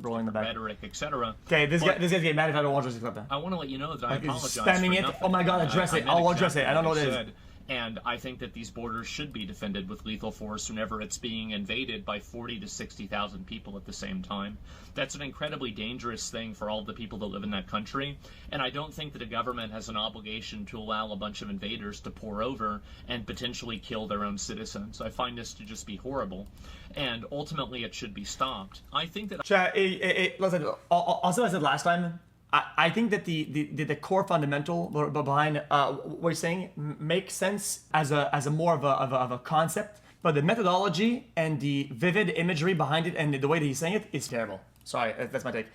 rolling the back. Rhetoric, etc. Okay, this guy's getting mad if I don't watch this clip then. I want to let you know that I apologize spamming for it. nothing. Oh my god, address it. I'll address it. I don't know what it is. And I think that these borders should be defended with lethal force whenever it's being invaded by 40 to 60,000 people at the same time. That's an incredibly dangerous thing for all the people that live in that country. And I don't think that a government has an obligation to allow a bunch of invaders to pour over and potentially kill their own citizens. I find this to just be horrible. And ultimately, it should be stopped. I think that... Chat, listen, also as I said last time, I think that the core fundamental behind what you're saying makes sense as a more of a concept, but the methodology and the vivid imagery behind it and the way that he's saying it is terrible. Sorry, that's my take.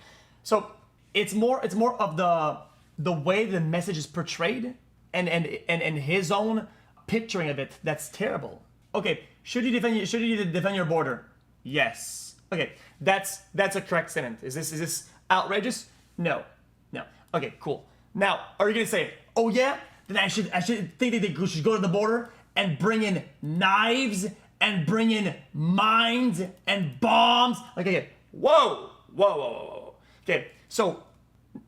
So it's more of the way the message is portrayed and his own picturing of it that's terrible. Okay, should you defend your border? Yes. Okay, that's a correct statement. Is this outrageous? No. Okay, cool. Now, are you gonna say, oh yeah, then I should think that they should go to the border and bring in knives and bring in mines and bombs? Okay, whoa. Okay, so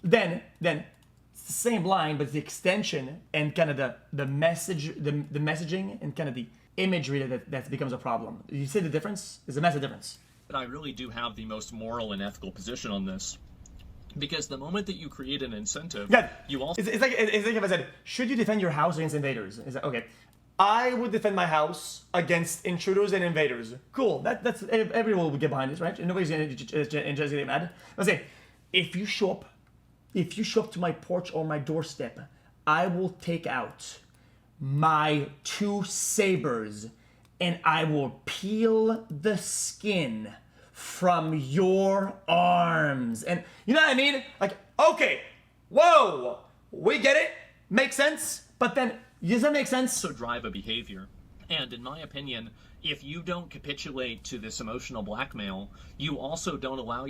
then it's the same line, but the extension and kind of the messaging and kind of the imagery that becomes a problem. You see the difference? There's a massive difference. But I really do have the most moral and ethical position on this. Because the moment that you create an incentive, you also... It's like if I said, should you defend your house against invaders? It's like, okay, I would defend my house against intruders and invaders. Cool, that's everyone will get behind this, right? And nobody's gonna get mad. I say, if you show up to my porch or my doorstep, I will take out my 2 sabers and I will peel the skin from your arms. And you know what I mean? Like, okay, whoa, we get it, makes sense, but then, does that make sense? So drive a behavior. And in my opinion, if you don't capitulate to this emotional blackmail, you also don't allow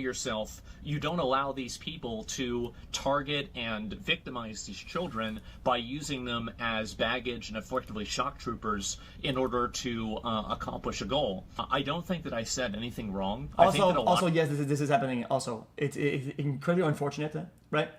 these people to target and victimize these children by using them as baggage and effectively shock troopers in order to accomplish a goal. I don't think that I said anything wrong. Also, yes, this is happening. Also, it's incredibly unfortunate, right?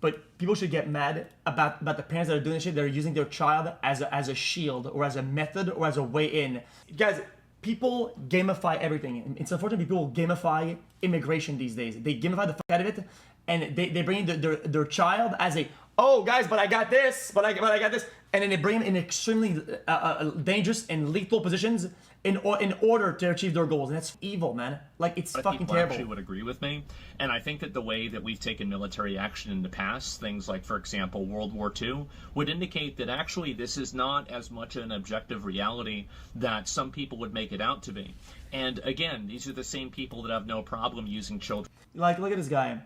But people should get mad about the parents that are doing this shit. They're using their child as a shield or as a method or as a way in. Guys, people gamify everything. It's unfortunate people gamify immigration these days. They gamify the fuck out of it, and they bring their child as a, oh guys, but I got this, but I got this, and then they bring them in extremely dangerous and lethal positions in order to achieve their goals, and that's evil, man. Like, it's fucking terrible. Actually would agree with me, and I think that the way that we've taken military action in the past, things like, for example, World War II, would indicate that actually this is not as much an objective reality that some people would make it out to be. And again, these are the same people that have no problem using children. Like, look at this guy.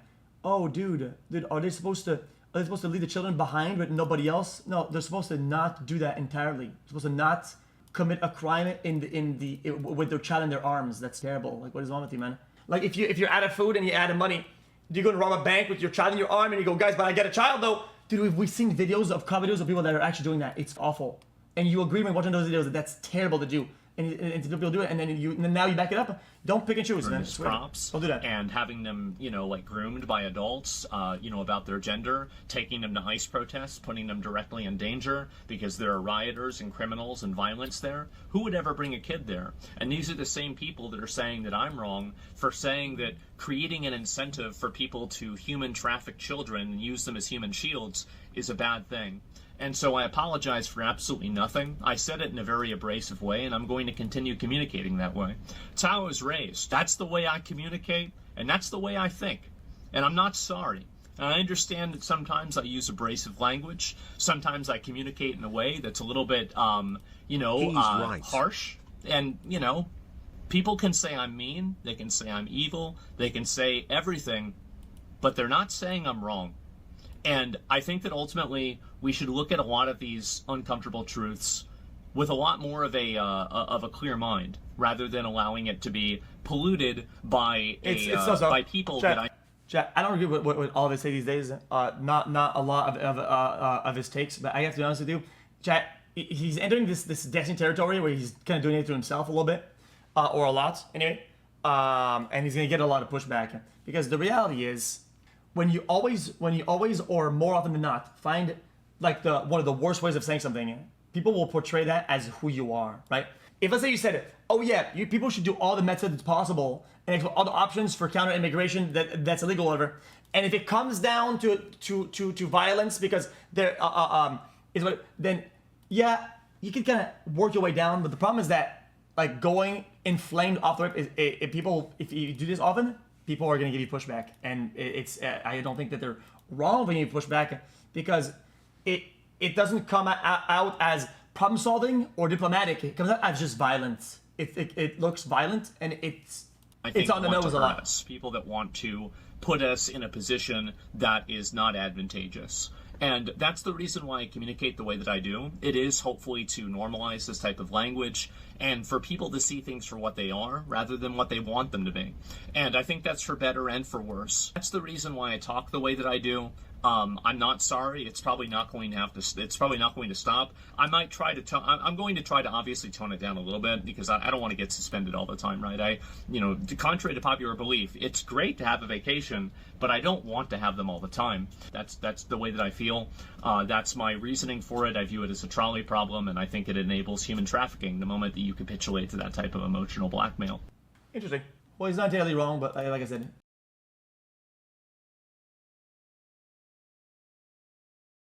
Oh, dude, are they supposed to leave the children behind with nobody else? No, they're supposed to not do that entirely. They're supposed to not commit a crime with their child in their arms. That's terrible. Like, what is wrong with you, man? Like, if you're out of food and you're out of money, do you go to rob a bank with your child in your arm and you go, guys, but I get a child though? Dude, we've seen videos of people that are actually doing that. It's awful. And you agree when watching those videos that that's terrible to do. And people do it, and then now you back it up. Don't pick and choose, man. Props. Don't do that. And having them, like groomed by adults, about their gender, taking them to ICE protests, putting them directly in danger because there are rioters and criminals and violence there. Who would ever bring a kid there? And these are the same people that are saying that I'm wrong for saying that creating an incentive for people to human traffic children and use them as human shields is a bad thing. And so I apologize for absolutely nothing. I said it in a very abrasive way, and I'm going to continue communicating that way. It's how I was raised. That's the way I communicate, and that's the way I think. And I'm not sorry. And I understand that sometimes I use abrasive language. Sometimes I communicate in a way that's a little bit, harsh. And, people can say I'm mean. They can say I'm evil. They can say everything. But they're not saying I'm wrong. And I think that ultimately we should look at a lot of these uncomfortable truths with a lot more of a clear mind, rather than allowing it to be polluted by by people that I. Chat, I don't agree with all of his say these days. Not a lot of his takes, but I have to be honest with you, Chat. He's entering this Destiny territory where he's kind of doing it to himself a little bit, or a lot anyway. and he's gonna get a lot of pushback because the reality is, when you always or more often than not find like the one of the worst ways of saying something, people will portray that as who you are, right? If let's say you said, oh yeah, people should do all the methods possible and explore all the options for counter immigration that's illegal, whatever. And if it comes down to violence because there then yeah, you can kind of work your way down. But the problem is that like going inflamed off the rip is if you do this often, people are going to give you pushback, and I don't think that they're wrong when you push back because it doesn't come out as problem solving or diplomatic. It comes out as just violence. It looks violent, and it's on the nose a lot. People that want to put us in a position that is not advantageous. And that's the reason why I communicate the way that I do. It is hopefully to normalize this type of language and for people to see things for what they are rather than what they want them to be. And I think that's for better and for worse. That's the reason why I talk the way that I do. I'm not sorry. It's probably not going to It's probably not going to stop. I might try to. I'm going to try to obviously tone it down a little bit because I don't want to get suspended all the time, right? Contrary to popular belief, it's great to have a vacation, but I don't want to have them all the time. That's the way that I feel. That's my reasoning for it. I view it as a trolley problem, and I think it enables human trafficking the moment that you capitulate to that type of emotional blackmail. Interesting. Well, he's not entirely wrong, but like I said,